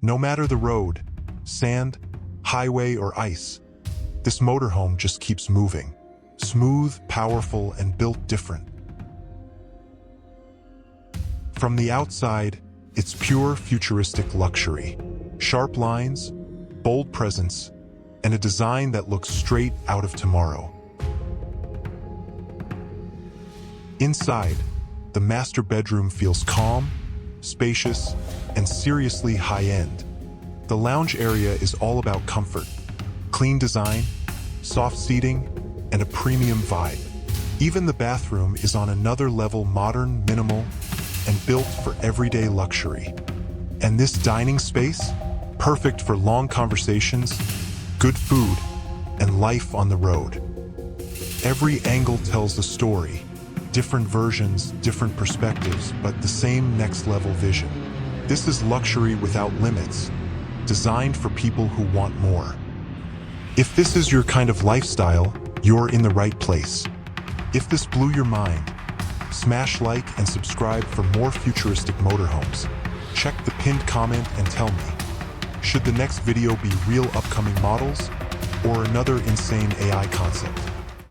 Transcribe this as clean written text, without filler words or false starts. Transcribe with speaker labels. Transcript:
Speaker 1: No matter the road, sand, highway, or ice, this motorhome just keeps moving. Smooth, powerful, and built different. From the outside, it's pure futuristic luxury. Sharp lines, bold presence, and a design that looks straight out of tomorrow. Inside, the master bedroom feels calm, spacious, and seriously high-end. The lounge area is all about comfort, clean design, soft seating, and a premium vibe. Even the bathroom is on another level, modern, minimal, and built for everyday luxury. And this dining space, perfect for long conversations, good food, and life on the road. Every angle tells a story, different versions, different perspectives, but the same next-level vision. This is luxury without limits, designed for people who want more. If this is your kind of lifestyle, you're in the right place. If this blew your mind, smash like and subscribe for more futuristic motorhomes. Check the pinned comment and tell me, should the next video be real upcoming models or another insane AI concept?